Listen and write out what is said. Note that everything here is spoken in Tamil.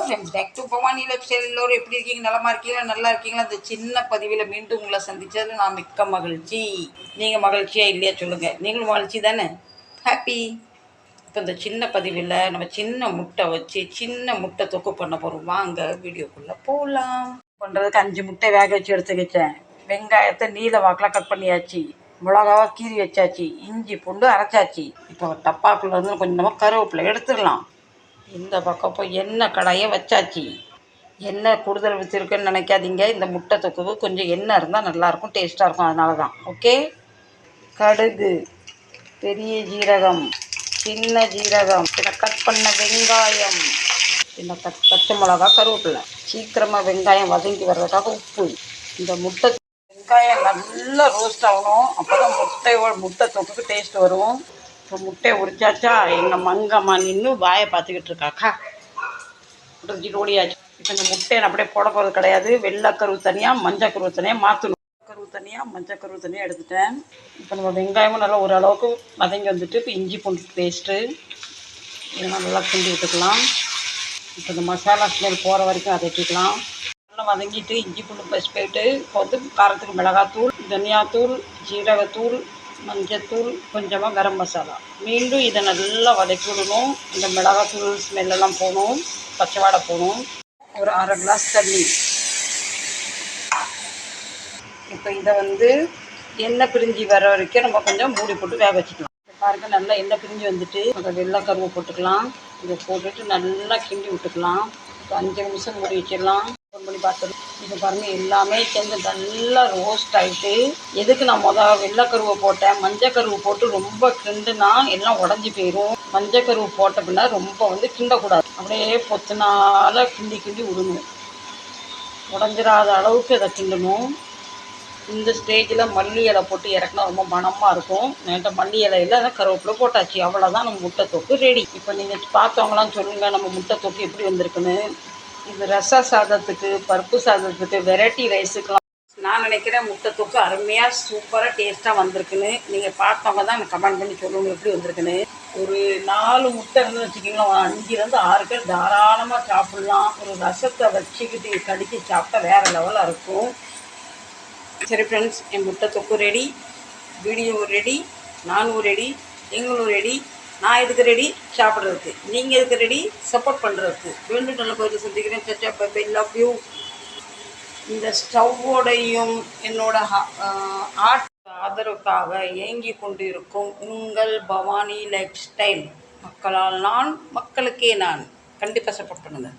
Friends, back to Bhavani life style. எல்லோரும் எப்படி இருக்கீங்க? நலமா இருக்கீங்களா? நல்லா இருக்கீங்களா? அந்த சின்ன பதிவில் மீண்டும் உங்களை சந்தித்தது நான் மிக்க மகிழ்ச்சி. நீங்கள் மகிழ்ச்சியாக இல்லையா சொல்லுங்கள். நீங்களும் மகிழ்ச்சி தானே? ஹாப்பி. இப்போ இந்த சின்ன பதிவில் நம்ம சின்ன முட்டை வச்சு சின்ன முட்டை தொக்கு பண்ண போகிறோம். வாங்க வீடியோக்குள்ளே போகலாம். பண்ணுறதுக்கு 5 முட்டை வேக வச்சு எடுத்துக்கிட்டேன். வெங்காயத்தை நீல வாக்கில் கட் பண்ணியாச்சு. மிளகாவை கீறி வச்சாச்சு. இஞ்சி பூண்டு அரைச்சாச்சு. இப்போ டப்பாக்குள்ளே இருந்து கொஞ்சமாக கருவேப்பிலை எடுத்துடலாம். இந்த பக்கம் போய் எண்ணெய் கடாயை வச்சாச்சு. எண்ணெய் கூடுதல் வச்சுருக்குன்னு நினைக்காதீங்க. இந்த முட்டை தொக்குக்கு கொஞ்சம் எண்ணெய் இருந்தால் நல்லாயிருக்கும், டேஸ்ட்டாக இருக்கும். அதனால தான். ஓகே. கடுகு, பெரிய ஜீரகம், சின்ன ஜீரகம், பின்ன கட் பண்ண வெங்காயம், பின்ன பச்சை மிளகா, கருவேப்பிலை. சீக்கிரமாக வெங்காயம் வதங்கி வர்றதுக்காக உப்பு. இந்த வெங்காயம் நல்லா ரோஸ்ட் ஆகணும். அப்போ தான் முட்டை தொக்குக்கு டேஸ்ட் வரும். இப்போ முட்டையை உரிச்சாச்சா? எங்கள் மங்கம்மா நின்று வாயை பார்த்துக்கிட்டு இருக்காக்கா. உரிச்சிட்டு ஓடியாச்சு. இப்போ இந்த முட்டையை நான் அப்படியே போட போகிறது கிடையாது. வெள்ளைக்கருவு தனியாக, மஞ்சள் கருவு தனியாக மாற்றணும். கருவு தனியாக, மஞ்சள் கருவு தனியாக எடுத்துட்டேன். இப்போ நம்ம வெங்காயமும் நல்லா ஓரளவுக்கு வதங்கி வந்துட்டு இப்போ இஞ்சி பூண்டு பேஸ்ட்டு இதெல்லாம் நல்லா கிண்டி விட்டுக்கலாம். இப்போ இந்த மசாலா ஸ்மெல் போகிற வரைக்கும் வதக்கிக்கலாம். நல்லா வதங்கிட்டு இஞ்சி பூண்டு பேஸ்ட் போயிட்டு இப்போ வந்து காரத்துக்கு மிளகாத்தூள், தனியாத்தூள், ஜீரகத்தூள், மஞ்சத்தூள், கொஞ்சமாக கரம் மசாலா. மீண்டும் இதை நல்லா வதக்கி விடணும். இந்த மிளகாத்தூள் ஸ்மெல்லாம் போகணும், பச்சை வாடை போகணும். ஒரு 1/2 கிளாஸ் தண்ணி. இப்போ இதை வந்து எண்ணெய் பிரிஞ்சு வர வரைக்கும் நம்ம கொஞ்சம் மூடி போட்டு வேக வச்சுக்கலாம். பாருங்கள், நல்லா எண்ணெய் பிரிஞ்சு வந்துட்டு அதை வெள்ளை கருவை போட்டுக்கலாம். இதை போட்டுட்டு நல்லா கிண்டி விட்டுக்கலாம். இப்போ 5 நிமிஷம் மூடி வச்சிடலாம். பண்ணி பார்த்தது. இப்போ பாருங்கள், எல்லாமே சேர்ந்து நல்லா ரோஸ்ட் ஆகிட்டு. எதுக்கு நான் வெள்ளைக்கருவை போட்டேன், மஞ்சள் கருவு போட்டு ரொம்ப கிண்டுனா எல்லாம் உடஞ்சி போயிடும். மஞ்சள் கருவு போட்ட பின்னா ரொம்ப வந்து கிண்டக்கூடாது. அப்படியே பொத்துனால கிண்டி விடணும். உடஞ்சிடாத அளவுக்கு இதை கிண்டணும். இந்த ஸ்டேஜில் மல்லி இலை போட்டு இறக்குனா ரொம்ப மணமாக இருக்கும். என்கிட்ட மல்லி இலையில் அதை கருவேப்பிலை போட்டாச்சு. அவ்வளோதான், நம்ம முட்டை தொக்கு ரெடி. இப்போ நீங்கள் பார்த்தவங்களாம் சொல்லுங்கள் நம்ம முட்டை தொக்கு எப்படி வந்திருக்குன்னு. இது ரச சாதத்துக்கு, பருப்பு சாதத்துக்கு, வெரைட்டி ரைஸுக்கெலாம் நான் நினைக்கிறேன் முட்டை தொக்கு அருமையாக சூப்பராக டேஸ்ட்டாக வந்திருக்குன்னு. நீங்கள் பார்த்தவங்க தான் எனக்கு கமெண்ட் பண்ணி சொல்லணும் எப்படி வந்திருக்குன்னு. ஒரு 4 முட்டை இருந்து வச்சுக்கிங்களா, 5லேருந்து 6 பேர் தாராளமாக சாப்பிட்லாம். ஒரு ரசத்தை வச்சுக்கிட்டு கடித்து சாப்பிட்டா வேறு லெவலாக இருக்கும். சரி ஃப்ரெண்ட்ஸ், என் முட்டை தொக்கு ரெடி, வீடியோ ரெடி, நானும் ரெடி, நீங்களும் ரெடி. நான் எதுக்கு ரெடி? சாப்பிட்றதுக்கு. நீங்கள் எதுக்கு ரெடி? சப்போர்ட் பண்ணுறதுக்கு. மீண்டும் நல்ல போயிட்டு சந்திக்கிறேன். சச்சா, பை, லவ் யூ. இந்த ஸ்டவ்வோடையும் என்னோட ஆதரவுக்காக ஏங்கி கொண்டிருக்கும் உங்கள் பவானி லைஃப் ஸ்டைல். மக்களால் நான், மக்களுக்கே நான். கண்டிப்பாக சப்போர்ட் பண்ணுங்கள்.